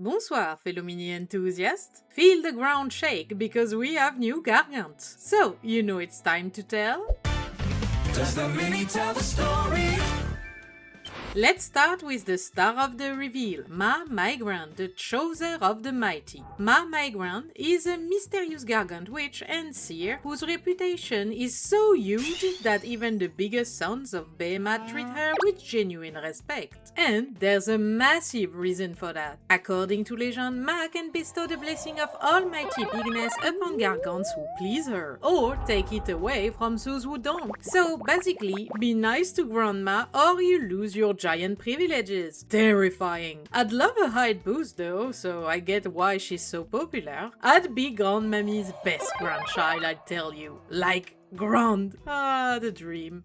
Bonsoir, fellow mini enthusiasts. Feel the ground shake because we have new Gargants. So, you know it's time to tell? Does the mini tell the story? Let's start with the star of the reveal, Ma Maegran, the Chooser of the Mighty. Ma Maegran is a mysterious Gargant witch and seer whose reputation is so huge that even the biggest Sons of Behemat treat her with genuine respect. And there's a massive reason for that. According to legend, Ma can bestow the blessing of almighty bigness upon Gargants who please her, or take it away from those who don't. So basically, be nice to Grandma or you lose your giant privileges. Terrifying. I'd love a height boost though, so I get why she's so popular. I'd be Grandmammy's best grandchild, I'd tell you. Like, grand. Ah, the dream.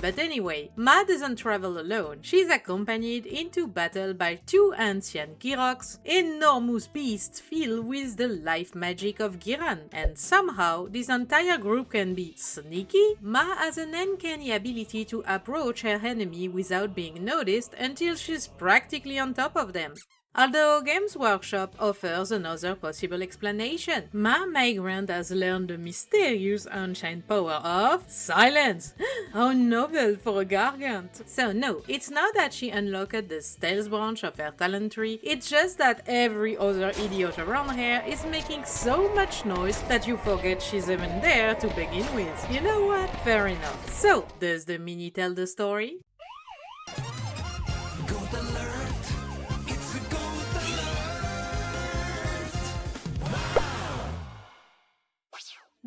But anyway, Ma doesn't travel alone. She's accompanied into battle by two Ancient Ghyrochs, enormous beasts filled with the life magic of Ghyran. And somehow, this entire group can be sneaky. Ma has an uncanny ability to approach her enemy without being noticed until she's practically on top of them. Although Games Workshop offers another possible explanation, Ma Maegran has learned the mysterious ancient power of silence. How novel for a Gargant! So no, it's not that she unlocked the stealth branch of her talent tree, it's just that every other idiot around her is making so much noise that you forget she's even there to begin with. You know what? Fair enough. So, does the mini tell the story? Gold alert! It's a gold alert!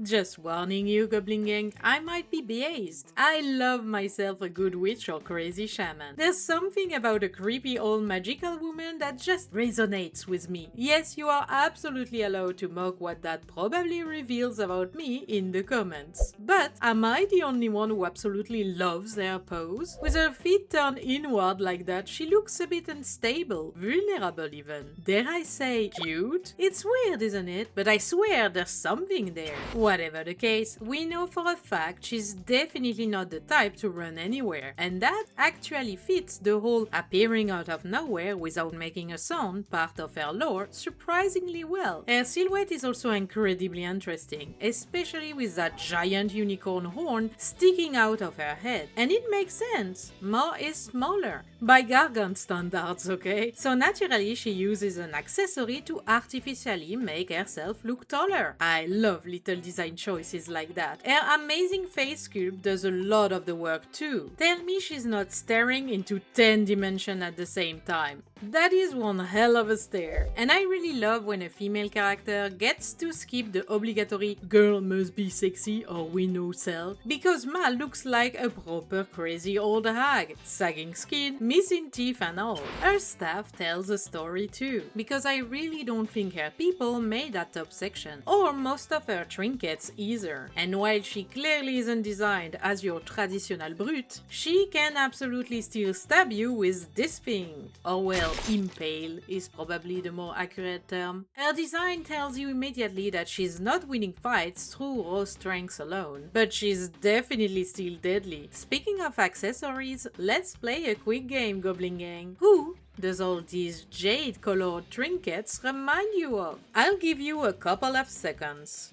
Just warning you, Gobelin Gang, I might be biased. I love myself a good witch or crazy shaman. There's something about a creepy old magical woman that just resonates with me. Yes, you are absolutely allowed to mock what that probably reveals about me in the comments. But am I the only one who absolutely loves their pose? With her feet turned inward like that, she looks a bit unstable, vulnerable even. Dare I say, cute? It's weird, isn't it? But I swear there's something there. Whatever the case, we know for a fact she's definitely not the type to run anywhere, and that actually fits the whole appearing out of nowhere without making a sound part of her lore surprisingly well. Her silhouette is also incredibly interesting, especially with that giant unicorn horn sticking out of her head. And it makes sense, Ma is smaller. By Gargant standards, okay? So naturally she uses an accessory to artificially make herself look taller. I love little design choices like that. Her amazing face sculpt does a lot of the work too. Tell me she's not staring into 10 dimensions at the same time. That is one hell of a stare. And I really love when a female character gets to skip the obligatory girl must be sexy or we know self, because Ma looks like a proper crazy old hag. Sagging skin, missing teeth and all. Her staff tells a story too, because I really don't think her people made that top section, or most of her trinkets either. And while she clearly isn't designed as your traditional brute, she can absolutely still stab you with this thing. Or well, impale is probably the more accurate term. Her design tells you immediately that she's not winning fights through raw strength alone, but she's definitely still deadly. Speaking of accessories, let's play a quick game, Gobelin Gang. Who does all these jade-colored trinkets remind you of? I'll give you a couple of seconds.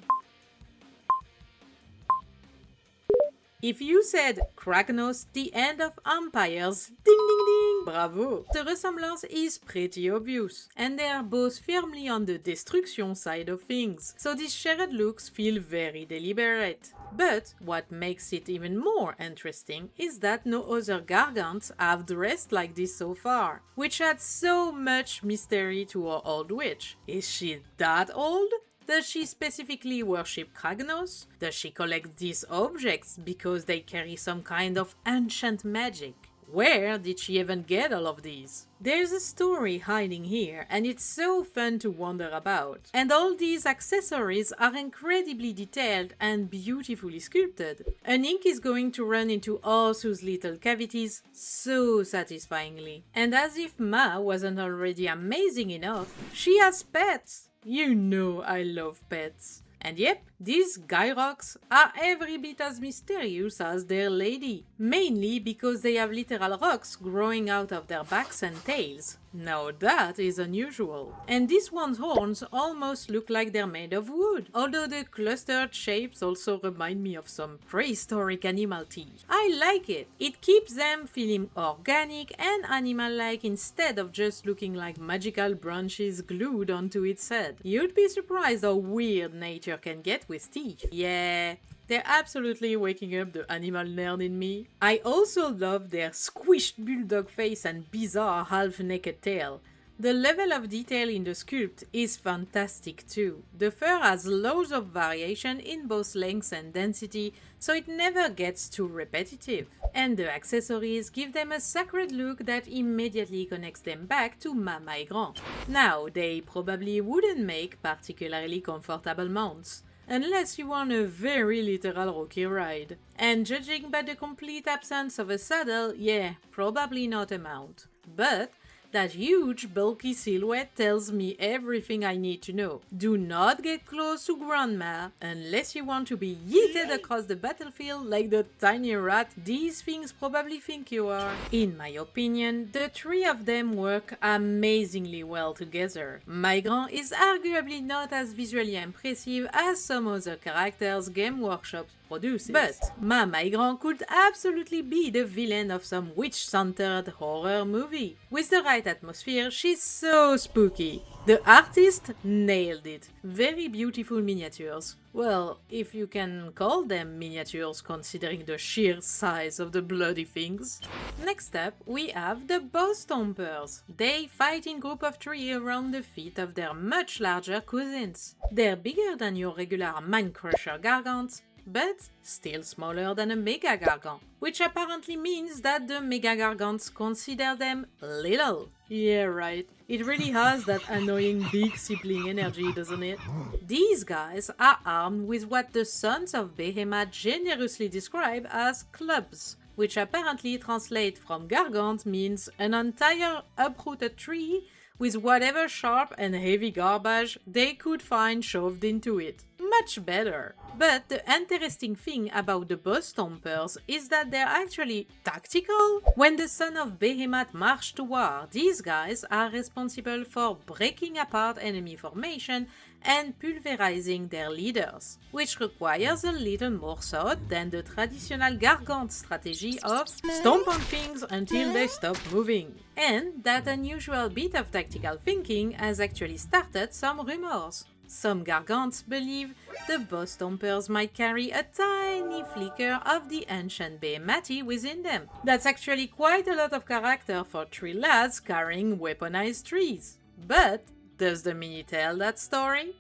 If you said Kragnos, the end of empires, ding ding ding, bravo! The resemblance is pretty obvious, and they are both firmly on the destruction side of things, so these shared looks feel very deliberate. But what makes it even more interesting is that no other Gargants have dressed like this so far, which adds so much mystery to our old witch. Is she that old? Does she specifically worship Kragnos? Does she collect these objects because they carry some kind of ancient magic? Where did she even get all of these? There's a story hiding here, and it's so fun to wonder about. And all these accessories are incredibly detailed and beautifully sculpted. An ink is going to run into all those little cavities so satisfyingly. And as if Ma wasn't already amazing enough, she has pets! You know I love pets. And yep, these Ghyrochs are every bit as mysterious as their lady, mainly because they have literal rocks growing out of their backs and tails. Now that is unusual. And this one's horns almost look like they're made of wood, although the clustered shapes also remind me of some prehistoric animal teeth. I like it. It keeps them feeling organic and animal-like instead of just looking like magical branches glued onto its head. You'd be surprised how weird nature can get with teeth. Yeah. They're absolutely waking up the animal nerd in me. I also love their squished bulldog face and bizarre half-naked tail. The level of detail in the sculpt is fantastic too. The fur has loads of variation in both length and density, so it never gets too repetitive. And the accessories give them a sacred look that immediately connects them back to Ma Maegran. Now, they probably wouldn't make particularly comfortable mounts, unless you want a very literal rocky ride. And judging by the complete absence of a saddle, yeah, probably not a mount. But that huge, bulky silhouette tells me everything I need to know. Do not get close to Grandma unless you want to be yeeted across the battlefield like the tiny rat these things probably think you are. In my opinion, the three of them work amazingly well together. Maegran is arguably not as visually impressive as some other characters Game Workshop produces, but Ma Maegran could absolutely be the villain of some witch-centered horror movie. With the right atmosphere, she's so spooky. The artist nailed it. Very beautiful miniatures. Well, if you can call them miniatures considering the sheer size of the bloody things. Next up, we have the Boss-stompers. They fight in group of 3 around the feet of their much larger cousins. They're bigger than your regular man-crusher Gargants, but still smaller than a Mega Gargant, which apparently means that the Mega Gargants consider them little. Yeah, right. It really has that annoying big sibling energy, doesn't it? These guys are armed with what the Sons of Behemat generously describe as clubs, which apparently translate from Gargant means an entire uprooted tree with whatever sharp and heavy garbage they could find shoved into it. Much better. But the interesting thing about the Boss-stompers is that they're actually tactical. When the Sons of Behemat march to war, these guys are responsible for breaking apart enemy formation and pulverizing their leaders, which requires a little more thought than the traditional Gargant strategy of stomp on things until they stop moving. And that unusual bit of tactical thinking has actually started some rumors. Some Gargants believe the Boss-stompers might carry a tiny flicker of the Ancient Ghyrochs within them. That's actually quite a lot of character for 3 lads carrying weaponized trees. But does the mini tell that story?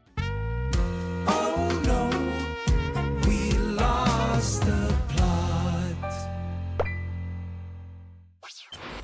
Oh no, we lost the plot.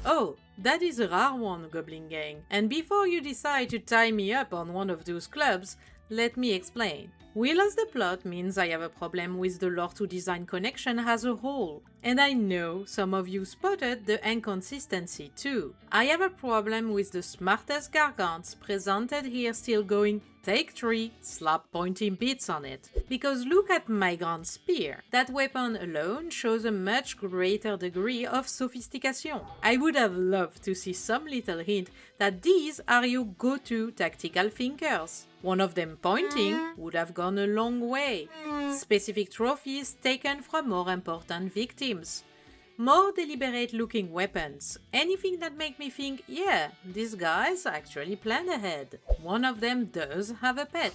Oh, that is a rare one, Gobelin Gang. And before you decide to tie me up on one of those clubs, let me explain. We lost the plot means I have a problem with the lore to design connection as a whole. And I know some of you spotted the inconsistency too. I have a problem with the smartest Gargants presented here still going take 3, slap pointing bits on it. Because look at Maegran's spear. That weapon alone shows a much greater degree of sophistication. I would have loved to see some little hint that these are your go-to tactical thinkers. One of them pointing would have gone a long way. Specific trophies taken from more important victims. More deliberate looking weapons. Anything that make me think, yeah, these guys actually planned ahead. One of them does have a pet.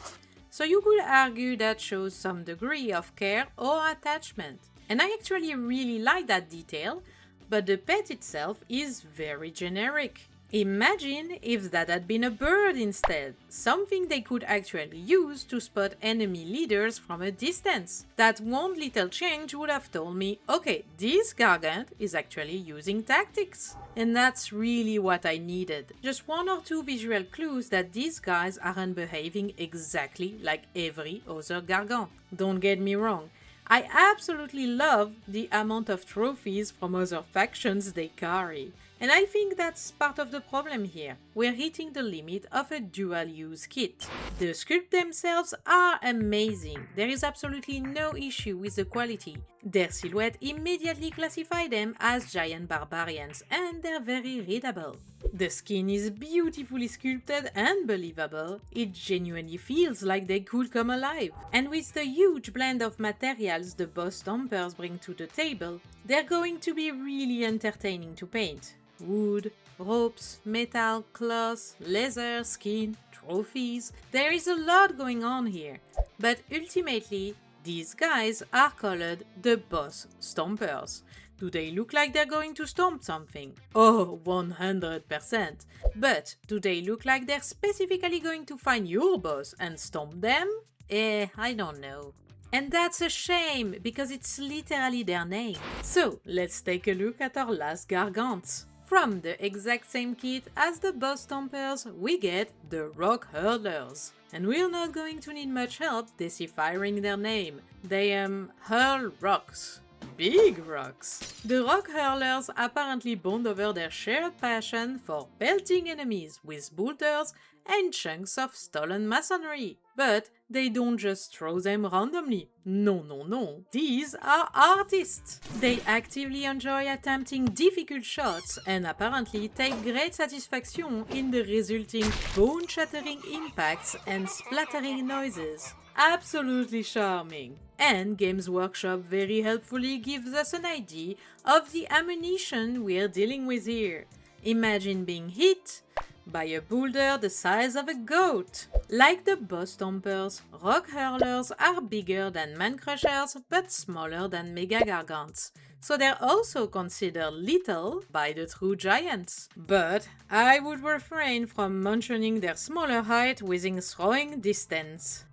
So you could argue that shows some degree of care or attachment. And I actually really like that detail, but the pet itself is very generic. Imagine if that had been a bird instead, something they could actually use to spot enemy leaders from a distance. That one little change would have told me, okay, this Gargant is actually using tactics. And that's really what I needed. Just 1 or 2 visual clues that these guys aren't behaving exactly like every other Gargant. Don't get me wrong. I absolutely love the amount of trophies from other factions they carry. And I think that's part of the problem here. We're hitting the limit of a dual-use kit. The sculpts themselves are amazing. There is absolutely no issue with the quality. Their silhouette immediately classifies them as giant barbarians, and they're very readable. The skin is beautifully sculpted and believable, it genuinely feels like they could come alive. And with the huge blend of materials the Boss-stompers bring to the table, they're going to be really entertaining to paint. Wood, ropes, metal, cloth, leather, skin, trophies, there is a lot going on here. But ultimately, these guys are called the Boss-stompers. Do they look like they're going to stomp something? Oh, 100%. But do they look like they're specifically going to find your boss and stomp them? I don't know. And that's a shame, because it's literally their name. So, let's take a look at our last Gargants. From the exact same kit as the Boss-stompers, we get the Rock-hurlers. And we're not going to need much help deciphering their name. They hurl rocks. Big rocks. The Rock-hurlers apparently bond over their shared passion for pelting enemies with boulders and chunks of stolen masonry. But they don't just throw them randomly. No. These are artists. They actively enjoy attempting difficult shots and apparently take great satisfaction in the resulting bone-shattering impacts and splattering noises. Absolutely charming. And Games Workshop very helpfully gives us an idea of the ammunition we're dealing with here. Imagine being hit by a boulder the size of a goat. Like the Boss-stompers, Rock-hurlers are bigger than man-crushers but smaller than mega Gargants. So they're also considered little by the true giants. But I would refrain from mentioning their smaller height within throwing distance.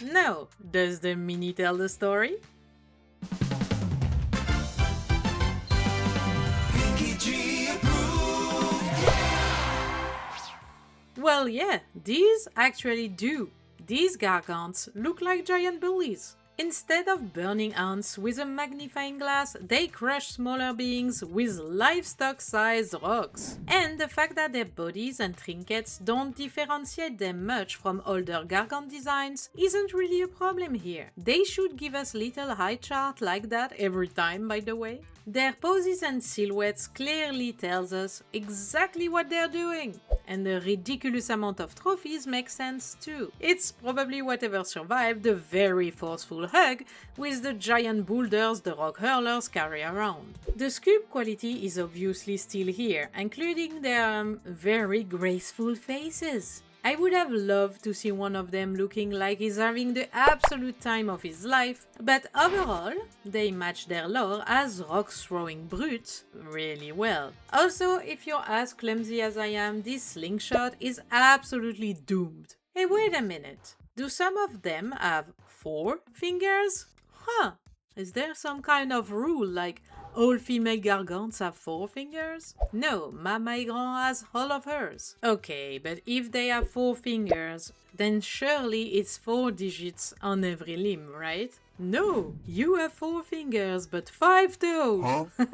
Now, does the mini tell the story? Well, yeah, these actually do. These Gargants look like giant bullies. Instead of burning ants with a magnifying glass, they crush smaller beings with livestock-sized rocks. And the fact that their bodies and trinkets don't differentiate them much from older Gargant designs isn't really a problem here. They should give us little high chart like that every time, by the way. Their poses and silhouettes clearly tells us exactly what they're doing. And the ridiculous amount of trophies makes sense too. It's probably whatever survived the very forceful hug with the giant boulders the Rock-hurlers carry around. The sculpt quality is obviously still here, including their very graceful faces. I would have loved to see one of them looking like he's having the absolute time of his life, but overall, they match their lore as rock-throwing brutes really well. Also, if you're as clumsy as I am, this slingshot is absolutely doomed. Hey, wait a minute. Do some of them have 4 fingers? Huh, is there some kind of rule like all female Gargants have 4 fingers? No, Ma Maegran has all of hers. Okay, but if they have 4 fingers, then surely it's 4 digits on every limb, right? No, you have 4 fingers but 5 toes. Huh?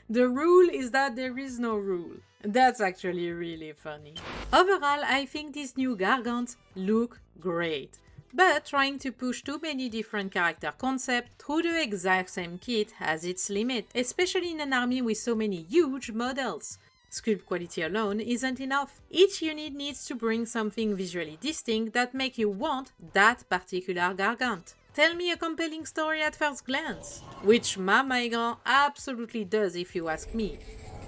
The rule is that there is no rule. That's actually really funny. Overall, I think these new Gargants look great. But trying to push too many different character concepts through the exact same kit has its limit, especially in an army with so many huge models. Sculpt quality alone isn't enough. Each unit needs to bring something visually distinct that make you want that particular Gargant. Tell me a compelling story at first glance, which Ma Maegran absolutely does if you ask me.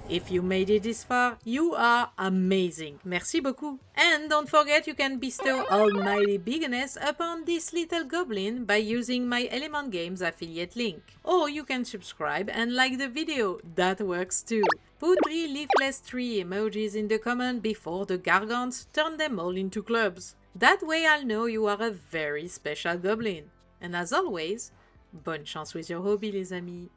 If you made it this far, you are amazing. Merci beaucoup. And don't forget you can bestow almighty bigness upon this little goblin by using my Element Games affiliate link. Or you can subscribe and like the video, that works too. Put 3 leafless tree emojis in the comment before the Gargants turn them all into clubs. That way I'll know you are a very special goblin. And as always, bonne chance with your hobby les amis.